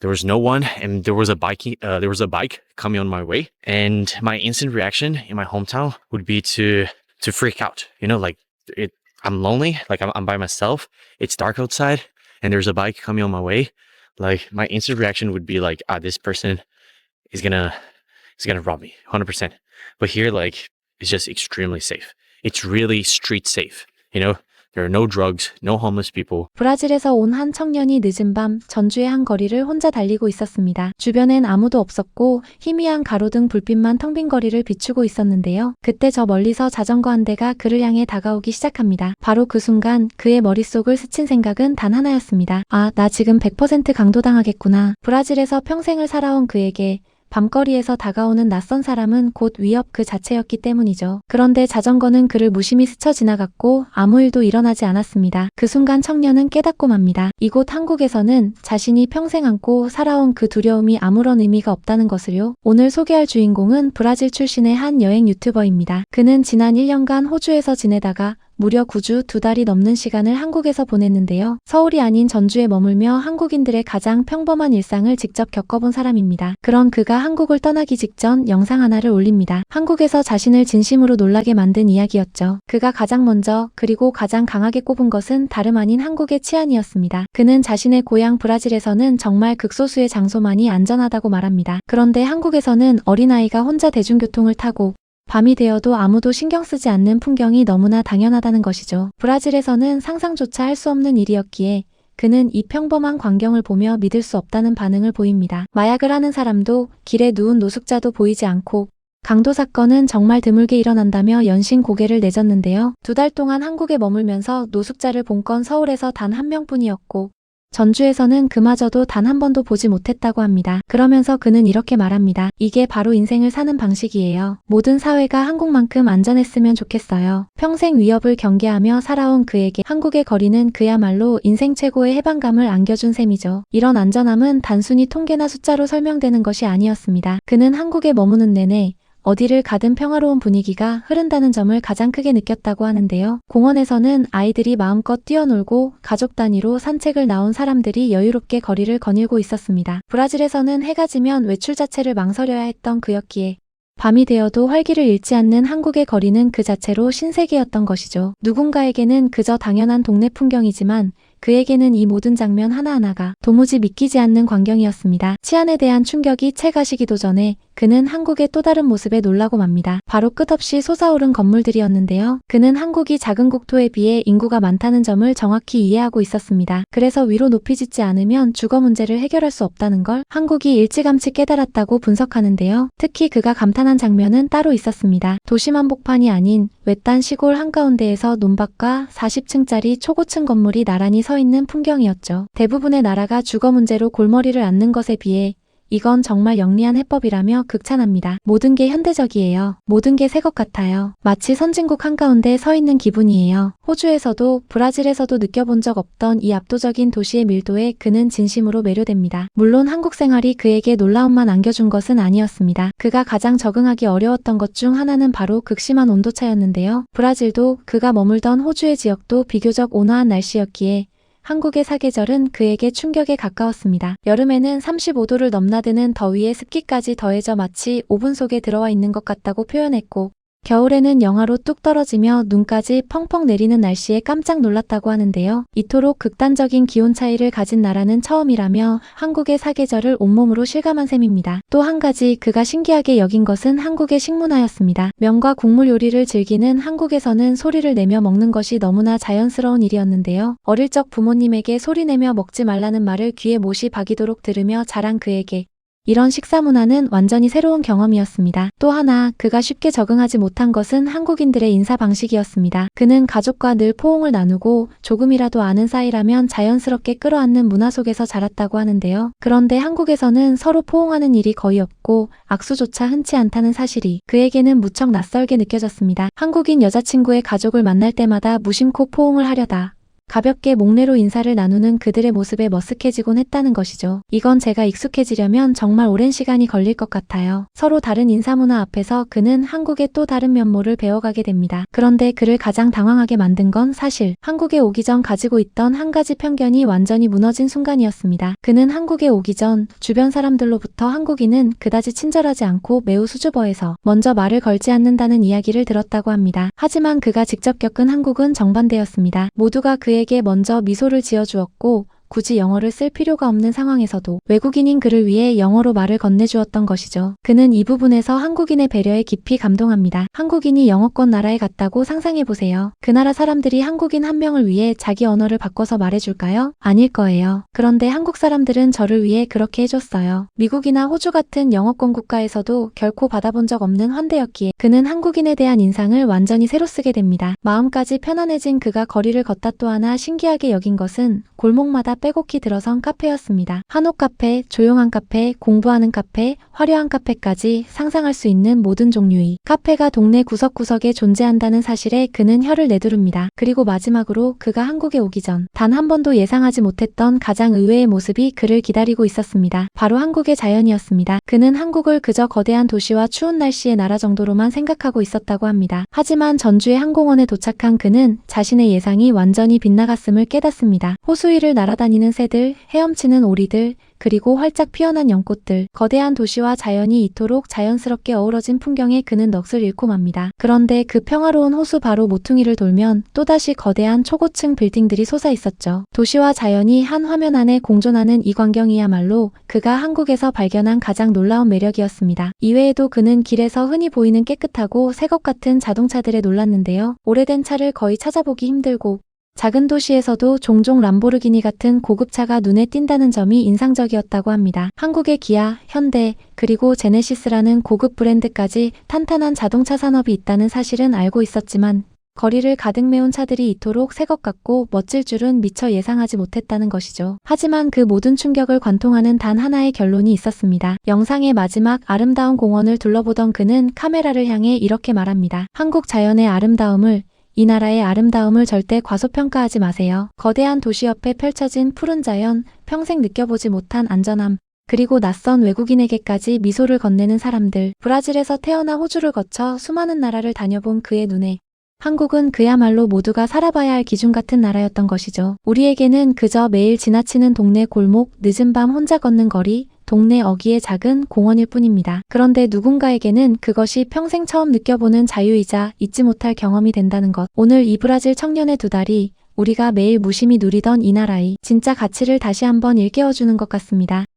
there was no one, and there was a bike coming on my way, and my instant reaction in my hometown would be to freak out. Like it. I'm lonely, like I'm by myself. It's dark outside, and there's a bike coming on my way. Like my instant reaction would be like, this person is gonna rob me, 100%. But here, like, it's just extremely safe. It's really street safe. There are no drugs, no homeless people. 브라질에서 온 한 청년이 늦은 밤 전주의 한 거리를 혼자 달리고 있었습니다. 주변엔 아무도 없었고 희미한 가로등 불빛만 텅 빈 거리를 비추고 있었는데요. 그때 저 멀리서 자전거 한 대가 그를 향해 다가오기 시작합니다. 바로 그 순간 그의 머릿속을 스친 생각은 단 하나였습니다. 나 지금 100% 강도당하겠구나. 브라질에서 평생을 살아온 그에게 밤거리에서 다가오는 낯선 사람은 곧 위협 그 자체였기 때문이죠. 그런데 자전거는 그를 무심히 스쳐 지나갔고 아무 일도 일어나지 않았습니다. 그 순간 청년은 깨닫고 맙니다. 이곳 한국에서는 자신이 평생 안고 살아온 그 두려움이 아무런 의미가 없다는 것을요. 오늘 소개할 주인공은 브라질 출신의 한 여행 유튜버입니다. 그는 지난 1년간 호주에서 지내다가 무려 9주 2달이 넘는 시간을 한국에서 보냈는데요. 서울이 아닌 전주에 머물며 한국인들의 가장 평범한 일상을 직접 겪어본 사람입니다. 그런 그가 한국을 떠나기 직전 영상 하나를 올립니다. 한국에서 자신을 진심으로 놀라게 만든 이야기였죠. 그가 가장 먼저 그리고 가장 강하게 꼽은 것은 다름 아닌 한국의 치안이었습니다. 그는 자신의 고향 브라질에서는 정말 극소수의 장소만이 안전하다고 말합니다. 그런데 한국에서는 어린아이가 혼자 대중교통을 타고 밤이 되어도 아무도 신경 쓰지 않는 풍경이 너무나 당연하다는 것이죠. 브라질에서는 상상조차 할 수 없는 일이었기에 그는 이 평범한 광경을 보며 믿을 수 없다는 반응을 보입니다. 마약을 하는 사람도 길에 누운 노숙자도 보이지 않고 강도 사건은 정말 드물게 일어난다며 연신 고개를 내젓는데요. 2달 동안 한국에 머물면서 노숙자를 본 건 서울에서 단 한 명뿐이었고 전주에서는 그마저도 단 한 번도 보지 못했다고 합니다. 그러면서 그는 이렇게 말합니다. 이게 바로 인생을 사는 방식이에요. 모든 사회가 한국만큼 안전했으면 좋겠어요. 평생 위협을 경계하며 살아온 그에게 한국의 거리는 그야말로 인생 최고의 해방감을 안겨준 셈이죠. 이런 안전함은 단순히 통계나 숫자로 설명되는 것이 아니었습니다. 그는 한국에 머무는 내내 어디를 가든 평화로운 분위기가 흐른다는 점을 가장 크게 느꼈다고 하는데요. 공원에서는 아이들이 마음껏 뛰어놀고 가족 단위로 산책을 나온 사람들이 여유롭게 거리를 거닐고 있었습니다. 브라질에서는 해가 지면 외출 자체를 망설여야 했던 그였기에 밤이 되어도 활기를 잃지 않는 한국의 거리는 그 자체로 신세계였던 것이죠. 누군가에게는 그저 당연한 동네 풍경이지만 그에게는 이 모든 장면 하나하나가 도무지 믿기지 않는 광경이었습니다. 치안에 대한 충격이 채 가시기도 전에 그는 한국의 또 다른 모습에 놀라고 맙니다. 바로 끝없이 솟아오른 건물들이었는데요. 그는 한국이 작은 국토에 비해 인구가 많다는 점을 정확히 이해하고 있었습니다. 그래서 위로 높이 짓지 않으면 주거 문제를 해결할 수 없다는 걸 한국이 일찌감치 깨달았다고 분석하는데요. 특히 그가 감탄한 장면은 따로 있었습니다. 도심 한복판이 아닌 외딴 시골 한가운데에서 논밭과 40층짜리 초고층 건물이 나란히 서 있는 풍경이었죠. 대부분의 나라가 주거 문제로 골머리를 앓는 것에 비해 이건 정말 영리한 해법이라며 극찬합니다. 모든 게 현대적이에요. 모든 게 새 것 같아요. 마치 선진국 한가운데 서 있는 기분이에요. 호주에서도 브라질에서도 느껴본 적 없던 이 압도적인 도시의 밀도에 그는 진심으로 매료됩니다. 물론 한국 생활이 그에게 놀라움만 안겨준 것은 아니었습니다. 그가 가장 적응하기 어려웠던 것 중 하나는 바로 극심한 온도차였는데요. 브라질도 그가 머물던 호주의 지역도 비교적 온화한 날씨였기에 한국의 사계절은 그에게 충격에 가까웠습니다. 여름에는 35도를 넘나드는 더위에 습기까지 더해져 마치 오븐 속에 들어와 있는 것 같다고 표현했고 겨울에는 영하로 뚝 떨어지며 눈까지 펑펑 내리는 날씨에 깜짝 놀랐다고 하는데요. 이토록 극단적인 기온 차이를 가진 나라는 처음이라며 한국의 사계절을 온몸으로 실감한 셈입니다. 또 한 가지 그가 신기하게 여긴 것은 한국의 식문화였습니다. 면과 국물 요리를 즐기는 한국에서는 소리를 내며 먹는 것이 너무나 자연스러운 일이었는데요. 어릴 적 부모님에게 소리내며 먹지 말라는 말을 귀에 못이 박이도록 들으며 자란 그에게 이런 식사 문화는 완전히 새로운 경험이었습니다. 또 하나 그가 쉽게 적응하지 못한 것은 한국인들의 인사 방식이었습니다. 그는 가족과 늘 포옹을 나누고 조금이라도 아는 사이라면 자연스럽게 끌어안는 문화 속에서 자랐다고 하는데요. 그런데 한국에서는 서로 포옹하는 일이 거의 없고 악수조차 흔치 않다는 사실이 그에게는 무척 낯설게 느껴졌습니다. 한국인 여자친구의 가족을 만날 때마다 무심코 포옹을 하려다 가볍게 목례로 인사를 나누는 그들의 모습에 머쓱해지곤 했다는 것이죠. 이건 제가 익숙해지려면 정말 오랜 시간이 걸릴 것 같아요. 서로 다른 인사문화 앞에서 그는 한국의 또 다른 면모를 배워가게 됩니다. 그런데 그를 가장 당황하게 만든 건 사실 한국에 오기 전 가지고 있던 한 가지 편견이 완전히 무너진 순간이었습니다. 그는 한국에 오기 전 주변 사람들로부터 한국인은 그다지 친절하지 않고 매우 수줍어해서 먼저 말을 걸지 않는다는 이야기를 들었다고 합니다. 하지만 그가 직접 겪은 한국은 정반대였습니다. 모두가 그에게 먼저 미소를 지어주었고 굳이 영어를 쓸 필요가 없는 상황에서도 외국인인 그를 위해 영어로 말을 건네주었던 것이죠. 그는 이 부분에서 한국인의 배려에 깊이 감동합니다. 한국인이 영어권 나라에 갔다고 상상해보세요. 그 나라 사람들이 한국인 한 명을 위해 자기 언어를 바꿔서 말해줄까요? 아닐 거예요. 그런데 한국 사람들은 저를 위해 그렇게 해줬어요. 미국이나 호주 같은 영어권 국가에서도 결코 받아본 적 없는 환대였기에 그는 한국인에 대한 인상을 완전히 새로 쓰게 됩니다. 마음까지 편안해진 그가 거리를 걷다 또 하나 신기하게 여긴 것은 골목마다 빼곡히 들어선 카페였습니다. 한옥 카페, 조용한 카페, 공부하는 카페, 화려한 카페까지 상상할 수 있는 모든 종류의 카페가 동네 구석구석에 존재한다는 사실에 그는 혀를 내두릅니다. 그리고 마지막으로 그가 한국에 오기 전 단 한 번도 예상하지 못했던 가장 의외의 모습이 그를 기다리고 있었습니다. 바로 한국의 자연이었습니다. 그는 한국을 그저 거대한 도시와 추운 날씨의 나라 정도로만 생각하고 있었다고 합니다. 하지만 전주의 항공원에 도착한 그는 자신의 예상이 완전히 빗나갔음을 깨닫습니다. 호수 위를 날아다니는 새들, 헤엄치는 오리들, 그리고 활짝 피어난 연꽃들, 거대한 도시와 자연이 이토록 자연스럽게 어우러진 풍경에 그는 넋을 잃고 맙니다. 그런데 그 평화로운 호수 바로 모퉁이를 돌면 또다시 거대한 초고층 빌딩들이 솟아 있었죠. 도시와 자연이 한 화면 안에 공존하는 이 광경이야말로 그가 한국에서 발견한 가장 놀라운 매력이었습니다. 이외에도 그는 길에서 흔히 보이는 깨끗하고 새것 같은 자동차들에 놀랐는데요. 오래된 차를 거의 찾아보기 힘들고 작은 도시에서도 종종 람보르기니 같은 고급차가 눈에 띈다는 점이 인상적이었다고 합니다. 한국의 기아, 현대, 그리고 제네시스라는 고급 브랜드까지 탄탄한 자동차 산업이 있다는 사실은 알고 있었지만 거리를 가득 메운 차들이 이토록 새것 같고 멋질 줄은 미처 예상하지 못했다는 것이죠. 하지만 그 모든 충격을 관통하는 단 하나의 결론이 있었습니다. 영상의 마지막 아름다운 공원을 둘러보던 그는 카메라를 향해 이렇게 말합니다. 한국 자연의 아름다움을 이 나라의 아름다움을 절대 과소평가하지 마세요. 거대한 도시 옆에 펼쳐진 푸른 자연, 평생 느껴보지 못한 안전함, 그리고 낯선 외국인에게까지 미소를 건네는 사람들, 브라질에서 태어나 호주를 거쳐 수많은 나라를 다녀본 그의 눈에 한국은 그야말로 모두가 살아봐야 할 기준 같은 나라였던 것이죠. 우리에게는 그저 매일 지나치는 동네 골목, 늦은 밤 혼자 걷는 거리, 동네 어귀의 작은 공원일 뿐입니다. 그런데 누군가에게는 그것이 평생 처음 느껴보는 자유이자 잊지 못할 경험이 된다는 것. 오늘 이 브라질 청년의 두 달이 우리가 매일 무심히 누리던 이 나라의 진짜 가치를 다시 한번 일깨워주는 것 같습니다.